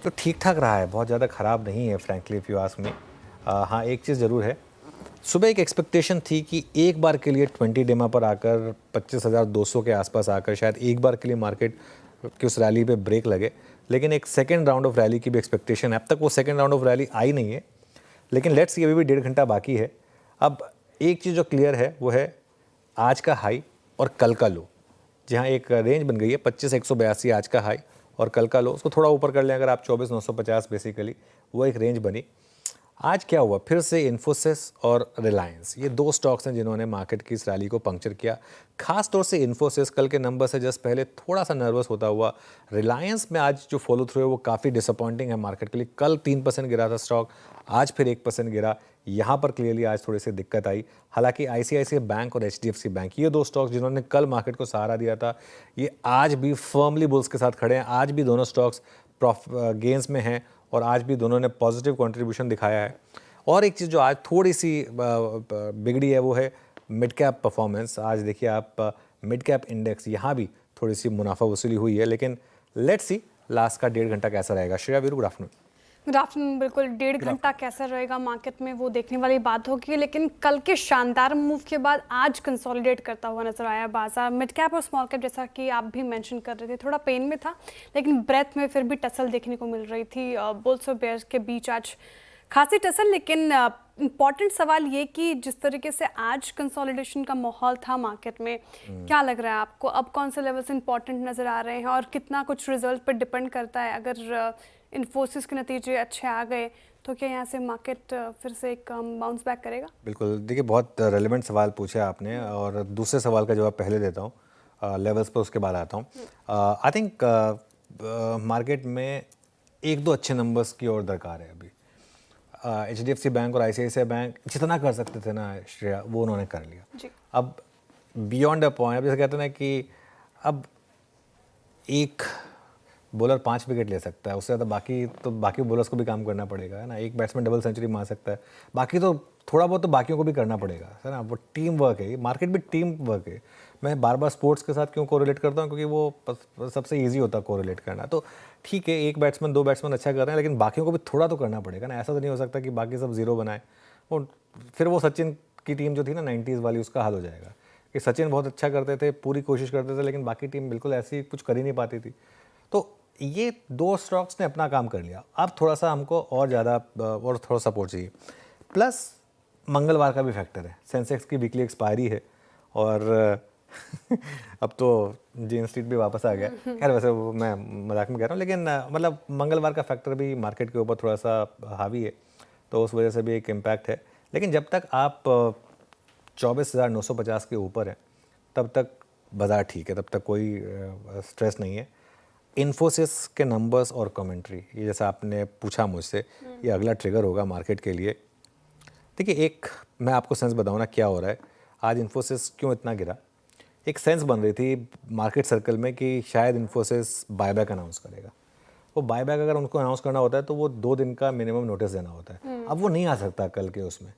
तो ठीक ठाक रहा है, बहुत ज़्यादा ख़राब नहीं है frankly if you ask me. हाँ, एक चीज़ ज़रूर है, सुबह एक एक्सपेक्टेशन थी कि एक बार के लिए 20 डेमा पर आकर 25,200 के आसपास आकर शायद एक बार के लिए मार्केट की उस रैली पे ब्रेक लगे, लेकिन एक सेकेंड राउंड ऑफ रैली की भी एक्सपेक्टेशन है। अब तक वो सेकेंड राउंड ऑफ रैली आई नहीं है, लेकिन लेट्स सी, अभी भी 1.5 घंटा बाकी है। अब एक चीज़ जो क्लियर है वो है आज का हाई और कल का लो, जहाँ एक रेंज बन गई है 25,182 आज का हाई और कल का लो, उसको थोड़ा ऊपर कर लें अगर आप 24,950 बेसिकली, वो एक रेंज बनी। आज क्या हुआ, फिर से इन्फोसिस और रिलायंस, ये दो स्टॉक्स हैं जिन्होंने मार्केट की इस रैली को पंक्चर किया। खास तौर से इन्फोसिस कल के नंबर से जस्ट पहले थोड़ा सा नर्वस होता हुआ, रिलायंस में आज जो फॉलो थ्रू है वो काफ़ी डिसअपॉइंटिंग है मार्केट के लिए। कल 3% गिरा था स्टॉक, आज फिर 1% गिरा। यहाँ पर क्लियरली आज थोड़ी सी दिक्कत आई। हालांकि आईसीआईसीआई बैंक और एचडीएफसी बैंक, ये दो स्टॉक्स जिन्होंने कल मार्केट को सहारा दिया था, ये आज भी फर्मली बुल्स के साथ खड़े हैं। आज भी दोनों स्टॉक्स गेंस में हैं और आज भी दोनों ने पॉजिटिव कंट्रीब्यूशन दिखाया है। और एक चीज़ जो आज थोड़ी सी बिगड़ी है वो है मिड कैप परफॉर्मेंस। आज देखिए आप मिड कैप इंडेक्स, यहाँ भी थोड़ी सी मुनाफा वसूली हुई है, लेकिन लेट्स सी लास्ट का 1.5 घंटा कैसा रहेगा। Shreya Veeru, good afternoon. Good afternoon. बिल्कुल 1.5 घंटा कैसा रहेगा मार्केट में वो देखने वाली बात होगी, लेकिन कल के शानदार मूव के बाद आज कंसोलिडेट करता हुआ नजर आया बाजार। मिड कैप और स्मॉल कैप, जैसा कि आप भी मेंशन कर रहे थे, थोड़ा पेन में था, लेकिन ब्रेथ में फिर भी टसल देखने को मिल रही थी। बुल्स और बेयर्स के बीच आज खासी टसल, लेकिन इम्पॉर्टेंट सवाल ये कि जिस तरीके से आज कंसोलिडेशन का माहौल था मार्केट में, क्या लग रहा है आपको अब कौन से लेवल्स इंपॉर्टेंट नज़र आ रहे हैं और कितना कुछ रिजल्ट पर डिपेंड करता है? अगर इन्फोसिस के नतीजे अच्छे आ गए तो क्या यहाँ से मार्केट फिर से एक बाउंस बैक करेगा? बिल्कुल, देखिए बहुत रेलेवेंट सवाल पूछे आपने, और दूसरे सवाल का जवाब पहले देता हूँ, लेवल्स पर उसके बाद आता हूँ। आई थिंक मार्केट में एक दो अच्छे नंबर्स की और दरकार है अभी। एचडीएफसी बैंक और आईसीआईसीआई बैंक जितना कर सकते थे ना श्रेया, वो उन्होंने कर लिया जी। अब बियॉन्ड अ पॉइंट। अब जैसे कहते हैं ना कि अब एक बॉलर 5 विकेट ले सकता है, उससे ज़्यादा बाकी बॉलर्स को भी काम करना पड़ेगा, है ना। एक बैट्समैन डबल सेंचुरी मार सकता है, बाकी तो थोड़ा बहुत तो बाकियों को भी करना पड़ेगा, है ना। वो टीम वर्क है, मार्केट भी टीम वर्क है। मैं बार बार स्पोर्ट्स के साथ क्यों कोरिलेट करता हूँ, क्योंकि वो सबसे ईजी होता है कोरिलेट करना। तो ठीक है, एक बैट्समैन दो बैट्समैन अच्छा कर रहे हैं, लेकिन बाकियों को भी थोड़ा तो करना पड़ेगा ना। ऐसा तो नहीं हो सकता कि बाकी सब जीरो बनाए। वो फिर वो सचिन की टीम जो थी ना 90s वाली, उसका हाल हो जाएगा कि सचिन बहुत अच्छा करते थे, पूरी कोशिश करते थे, लेकिन बाकी टीम बिल्कुल ऐसी कुछ कर ही नहीं पाती थी। तो ये दो स्टॉक्स ने अपना काम कर लिया। अब थोड़ा सा हमको और ज़्यादा और थोड़ा सपोर्ट चाहिए। प्लस मंगलवार का भी फैक्टर है, सेंसेक्स की वीकली एक्सपायरी है और अब तो जीन स्ट्रीट भी वापस आ गया। खैर वैसे वो मैं मजाक में कह रहा हूँ, लेकिन मतलब मंगलवार का फैक्टर भी मार्केट के ऊपर थोड़ा सा हावी है, तो उस वजह से भी एक इम्पैक्ट है। लेकिन जब तक आप 24,950 के ऊपर है तब तक बाज़ार ठीक है, तब तक कोई स्ट्रेस नहीं है। इन्फोसिस के नंबर्स और कमेंट्री, ये जैसा आपने पूछा मुझसे, ये अगला ट्रिगर होगा मार्केट के लिए। देखिए, एक मैं आपको सेंस बताऊँ ना क्या हो रहा है। आज इन्फोसिस क्यों इतना गिरा, एक सेंस बन रही थी मार्केट सर्कल में कि शायद इन्फोसिस बायबैक अनाउंस करेगा। वो बायबैक अगर उनको अनाउंस करना होता है तो वो 2 दिन का मिनिमम नोटिस देना होता है। अब वो नहीं आ सकता कल के उसमें।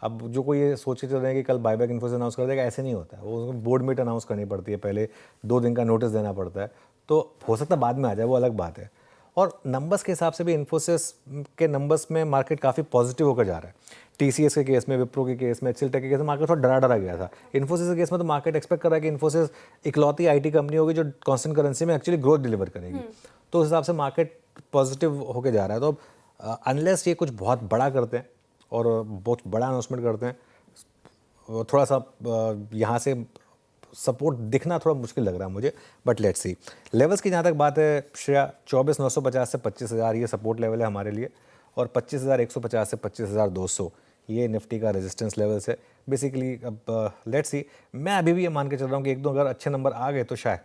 अब जो कोई ये सोचे चल रहे हैं कि कल बायबैक इन्फोसिस अनाउंस कर देगा, ऐसे नहीं होता है। वो बोर्ड मीट अनाउंस करनी पड़ती है, पहले 2 दिन का नोटिस देना पड़ता है। तो हो सकता है बाद में आ जाए, वो अलग बात है। और नंबर्स के हिसाब से भी इन्फोसिस के नंबर्स में मार्केट काफ़ी पॉजिटिव होकर जा रहा है। टीसीएस के केस में, विप्रो के केस में, एक्सिल टेक के केस में मार्केट थोड़ा डरा गया था। इन्फोसिस के केस में तो मार्केट एक्सपेक्ट कर रहा है कि इन्फोसिस इकलौती आईटी कंपनी होगी जो कांस्टेंट करेंसी में एक्चुअली ग्रोथ डिलीवर करेगी। तो उस हिसाब से मार्केट पॉजिटिव होकर जा रहा है। तो अनलेस ये कुछ बहुत बड़ा करते हैं और बहुत बड़ा अनाउंसमेंट करते हैं, थोड़ा सा यहाँ से सपोर्ट दिखना थोड़ा मुश्किल लग रहा है मुझे। But let's see. लेवल्स की जहाँ तक बात है श्रेया, 24,950 से 25,000 ये सपोर्ट लेवल है हमारे लिए, और 25,150 से 25,200 ये निफ्टी का रेजिस्टेंस लेवल्स है बेसिकली। अब लेट्स सी, मैं अभी भी ये मान के चल रहा हूँ कि एक दो अगर अच्छे नंबर आ गए तो शायद,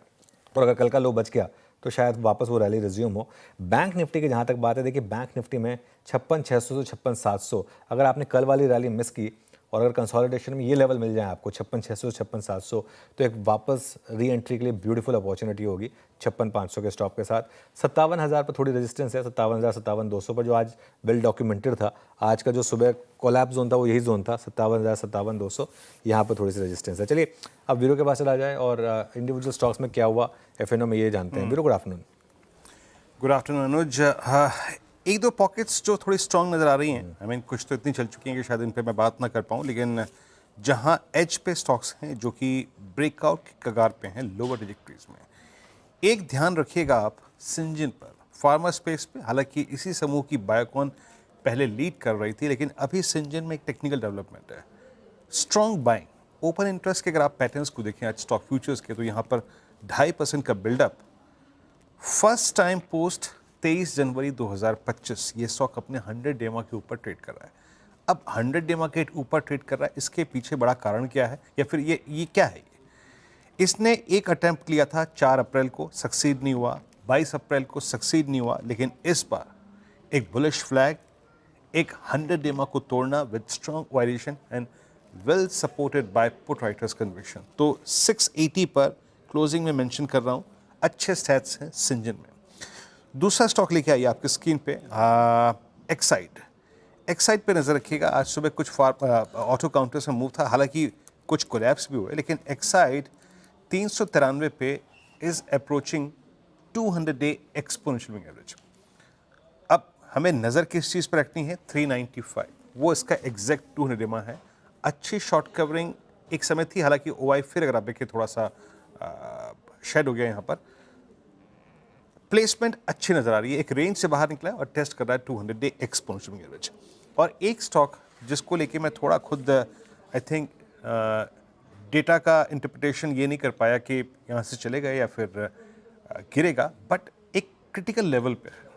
और अगर कल का लो बच गया तो शायद वापस वो रैली रिज्यूम हो। बैंक निफ्टी की जहाँ तक बात है, देखिए बैंक निफ्टी में 56,600 से 56,700, अगर आपने कल वाली रैली मिस की और अगर कंसोलिडेशन में ये लेवल मिल जाए आपको 56,600 से 56,700, तो एक वापस री एंट्री के लिए ब्यूटीफुल अपॉर्चुनिटी होगी 56,500 के स्टॉप के साथ। 57,000 पर थोड़ी रेजिस्टेंस है, 57,000 57,200 पर, जो आज वेल डॉक्यूमेंटेड था। आज का जो सुबह कोलैप्स जोन था वो यही जोन था, 57,000 57,200, यहाँ पर थोड़ी सी रेजिस्टेंस है। चलिए अब वीरो के पास चला जाए और इंडिविजुअल स्टॉक्स में क्या हुआ एफएनओ में ये जानते हैं। वीरो, गुड आफ्टरनून। गुड आफ्टरनून अनुज। एक दो पॉकेट्स जो थोड़ी स्ट्रांग नज़र आ रही हैं, आई मीन कुछ तो इतनी चल चुकी हैं कि शायद इन पे मैं बात ना कर पाऊँ, लेकिन जहां एज पे स्टॉक्स हैं जो कि ब्रेकआउट की कगार पे हैं लोअर ट्रेजेक्टरीज में, एक ध्यान रखिएगा आप सिंजन पर, फार्मा स्पेस पे। हालांकि इसी समूह की बायोकॉन पहले लीड कर रही थी, लेकिन अभी सिंजन में एक टेक्निकल डेवलपमेंट है, स्ट्रॉन्ग बाइंग। ओपन इंटरेस्ट के अगर आप पैटर्न्स को देखें आज स्टॉक फ्यूचर्स के, तो यहाँ पर 2.5% का बिल्डअप फर्स्ट टाइम पोस्ट 23 जनवरी 2025 ये स्टॉक अपने 100 डेमा के ऊपर ट्रेड कर रहा है। अब 100 डेमा के ऊपर ट्रेड कर रहा है, इसके पीछे बड़ा कारण क्या है, या फिर ये क्या है? इसने एक अटेम्प्ट लिया था 4 अप्रैल को, सक्सीड नहीं हुआ, 22 अप्रैल को सक्सीड नहीं हुआ, लेकिन इस बार एक बुलिश फ्लैग, एक 100 डेमा को तोड़ना with strong violation and well supported buy put writers conviction. तो 680 पर क्लोजिंग में मेंशन कर रहा हूँ, अच्छे स्टैट्स हैं सिंजन में। दूसरा स्टॉक लेके आइए आपकी स्क्रीन पे, एक्साइड पे नज़र रखिएगा। आज सुबह कुछ ऑटो काउंटर्स में मूव था, हालांकि कुछ कोलैप्स भी हुए, लेकिन एक्साइड 393 पे is approaching 200 day exponential moving average. अब हमें नज़र किस चीज़ पर रखनी है? 395, वो इसका एग्जैक्ट 200 डेमा है। अच्छी शॉर्ट कवरिंग एक समय थी, हालांकि ओआई फिर अगर आप देखिए थोड़ा सा शेड हो गया यहाँ पर। प्लेसमेंट अच्छी नजर आ रही है, एक रेंज से बाहर निकला है और टेस्ट कर रहा है 200 डे एक्सपोनेंशियल मूविंग एवरेज। और एक स्टॉक जिसको लेके मैं थोड़ा खुद आई थिंक डेटा का इंटरप्रिटेशन ये नहीं कर पाया कि यहाँ से चलेगा या फिर गिरेगा, बट एक क्रिटिकल लेवल पे है,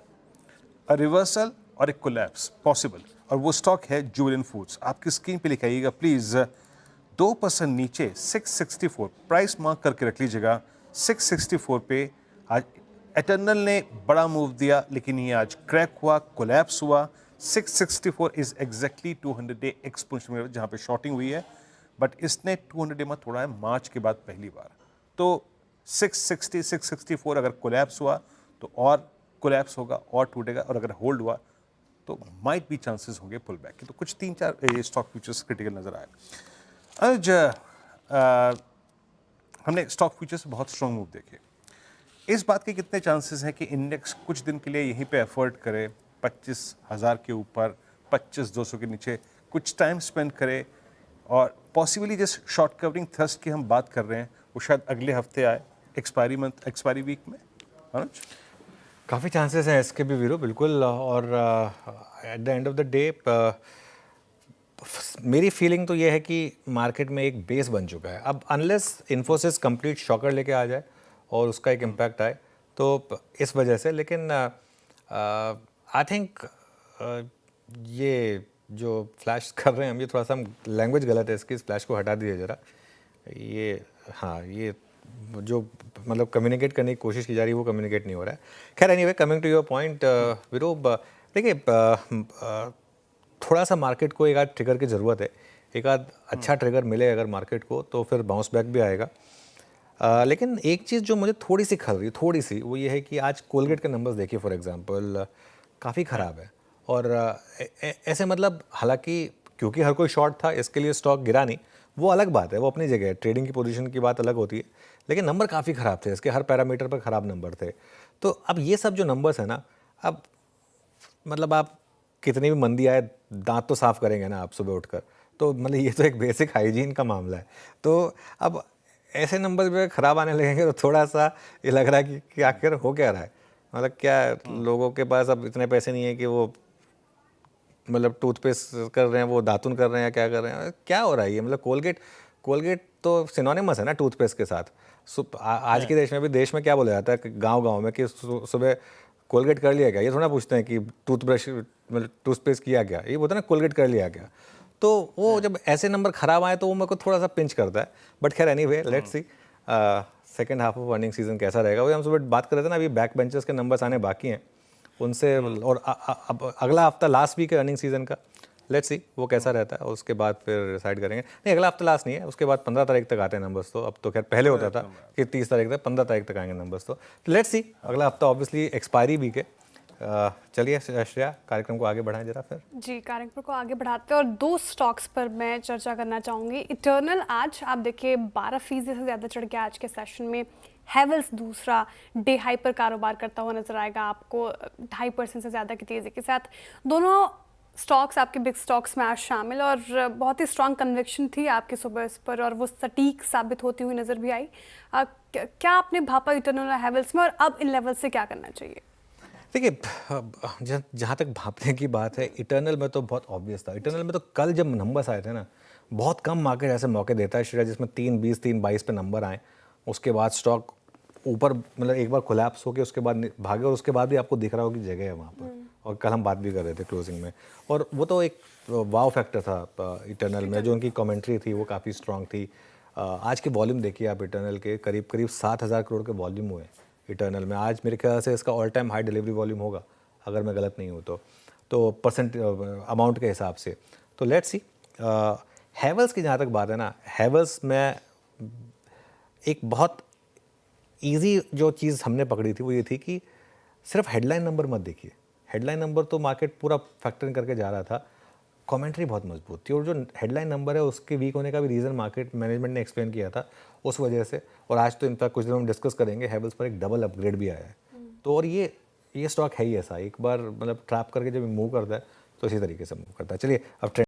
अ रिवर्सल और एक कोलैप्स पॉसिबल, और वो स्टॉक है जुबिलेंट फूड्स। आपकी स्क्रीन पे लिखाइएगा प्लीज़, 2% नीचे 664 प्राइस मार्क करके रख लीजिएगा। 664 पे आज एटर्नल ने बड़ा मूव दिया, लेकिन ये आज क्रैक हुआ, कोलैप्स हुआ। 664 is exactly 200 day exponential moving जहाँ पे शॉर्टिंग हुई है, बट इसने 200 डे में तोड़ा है मार्च के बाद पहली बार। तो 660 664 अगर कोलैप्स हुआ तो और कोलैप्स होगा और टूटेगा, और अगर होल्ड हुआ तो माइट भी चांसेस होंगे पुल बैक के। तो कुछ 3-4 स्टॉक फ्यूचर्स क्रिटिकल नजर आए। आज हमने स्टॉक फ्यूचर्स से बहुत स्ट्रॉन्ग मूव देखे। इस बात के कितने चांसेस हैं कि इंडेक्स कुछ दिन के लिए यहीं पे एफर्ट करे, 25,000 के ऊपर, 25,200 के नीचे कुछ टाइम स्पेंड करे, और पॉसिबली जिस शॉर्ट कवरिंग थ्रस्ट की हम बात कर रहे हैं वो शायद अगले हफ्ते आए, एक्सपायरी वीक में। अनुज, काफ़ी चांसेस हैं इसके भी वीरो, बिल्कुल। और at the end of the day मेरी फीलिंग तो ये है कि मार्केट में एक बेस बन चुका है। अब अनलेस इन्फोसिस कंप्लीट शॉकर लेके आ जाए और उसका एक इम्पैक्ट आए, तो इस वजह से, लेकिन आई थिंक ये जो फ्लैश कर रहे हैं हम, ये थोड़ा सा लैंग्वेज गलत है इसकी, इस फ्लैश को हटा दीजिए ज़रा। ये हाँ, ये जो मतलब कम्युनिकेट करने की कोशिश की जा रही है वो कम्युनिकेट नहीं हो रहा है। खैर anyway, coming to your point Virup, देखिए थोड़ा सा मार्केट को एक आध ट्रिगर की ज़रूरत है, एक आध अच्छा ट्रिगर मिले अगर मार्केट को तो फिर बाउंस बैक भी आएगा। लेकिन एक चीज़ जो मुझे थोड़ी सी खल रही, थोड़ी सी, वो ये है कि आज कोलगेट के नंबर्स देखिए फॉर एग्जांपल, काफ़ी ख़राब है। और ऐसे मतलब, हालांकि क्योंकि हर कोई शॉर्ट था इसके लिए स्टॉक गिरा नहीं, वो अलग बात है, वो अपनी जगह है, ट्रेडिंग की पोजीशन की बात अलग होती है, लेकिन नंबर काफ़ी ख़राब थे इसके, हर पैरामीटर पर ख़राब नंबर थे। तो अब ये सब जो नंबर्स हैं ना, अब मतलब आप कितनी भी मंदी आए दांत तो साफ़ करेंगे ना आप सुबह उठकर, तो मतलब ये तो एक बेसिक हाइजीन का मामला है। तो अब ऐसे नंबर पे ख़राब आने लगेंगे तो थोड़ा सा ये लग रहा है कि आखिर हो क्या रहा है, मतलब क्या लोगों के पास अब इतने पैसे नहीं है कि वो मतलब टूथपेस्ट कर रहे हैं, वो दातुन कर रहे हैं, क्या कर रहे हैं, क्या हो रहा है ये? मतलब कोलगेट तो सिनोनिमस है ना टूथपेस्ट के साथ। आज के देश में क्या बोला जाता है कि गांव में कि सुबह कोलगेट कर लिया क्या, ये थोड़ा पूछते हैं कि टूथब्रश मतलब टूथपेस्ट किया क्या, ये बोलते हैं ना कोलगेट कर लिया क्या। तो वो जब ऐसे नंबर ख़राब आए तो वो मेरे को थोड़ा सा पिंच करता है। बट खैर anyway, let's see second half of earning season कैसा रहेगा। वही हम सुबह बात कर रहे थे ना, अभी बैक बेंचर्स के नंबर्स आने बाकी हैं उनसे, और अब अगला हफ्ता लास्ट वीक है अर्निंग सीजन का, लेट्स सी वो कैसा रहता है, उसके बाद फिर डिसाइड करेंगे। नहीं, अगला हफ्ता लास्ट नहीं है, उसके बाद 15 तारीख तक आते हैं नंबर्स। तो अब तो खैर पहले होता था कि 30 तारीख तक, 15 तारीख तक आएंगे नंबर्स। तो लेट्स सी, अगला हफ्ता ऑब्वियसली एक्सपायरी वीक है। चलिए श्रेया, कार्यक्रम को आगे बढ़ाएं जरा फिर। जी, कार्यक्रम को आगे बढ़ाते हैं और 2 स्टॉक्स पर मैं चर्चा करना चाहूँगी। इटर्नल आज आप देखिए 12% से ज़्यादा चढ़ गया आज के सेशन में। हैवेल्स दूसरा डे हाई पर कारोबार करता हुआ नजर आएगा आपको 2.5% से ज़्यादा की तेज़ी के साथ। दोनों स्टॉक्स आपके बिग स्टॉक्स में आज शामिल और बहुत ही स्ट्रांग कन्विक्शन थी आपकी सुबह इस पर और वो सटीक साबित होती हुई नज़र भी आई। क्या आपने भापा इटर्नल हैवेल्स में और अब इन लेवल से क्या करना चाहिए? देखिए, जहाँ तक भापने की बात है, इटर्नल में तो बहुत ऑब्वियस था। इटर्नल में तो कल जब नंबर्स आए थे ना, बहुत कम मार्केट ऐसे मौके देता है श्रेया जिसमें 3.20 3.22 पे नंबर आए, उसके बाद स्टॉक ऊपर मतलब एक बार कोलैप्स हो के उसके बाद भागे और उसके बाद भी आपको दिख रहा हो कि जगह है वहाँ पर। और कल हम बात भी कर रहे थे क्लोजिंग में, और वो तो एक वाव फैक्टर था इटर्नल में। जो उनकी कमेंट्री थी वो काफ़ी स्ट्रांग थी। आज के वॉल्यूम देखिए आप, इटर्नल के करीब करीब 7,000 करोड़ के वॉल्यूम हुए इटर्नल में। आज मेरे ख्याल से इसका all time high delivery volume होगा अगर मैं गलत नहीं हूँ तो परसेंट अमाउंट के हिसाब से। तो लेट्स सी। हैवेल्स की जहाँ तक बात है ना, हैवेल्स में एक बहुत इजी जो चीज़ हमने पकड़ी थी वो ये थी कि सिर्फ हेडलाइन नंबर मत देखिए। हेडलाइन नंबर तो मार्केट पूरा फैक्टर करके जा रहा था, कमेंट्री बहुत मजबूत थी, और जो हेडलाइन नंबर है उसके वीक होने का भी रीज़न मार्केट मैनेजमेंट ने एक्सप्लेन किया था उस वजह से। और आज तो इनफैक्ट कुछ दिनों में डिस्कस करेंगे, हैवेल्स पर एक डबल अपग्रेड भी आया है। तो और ये स्टॉक है ही ऐसा, एक बार मतलब ट्रैप करके जब मूव करता है तो इसी तरीके से मूव करता है। चलिए अब ट्रेंड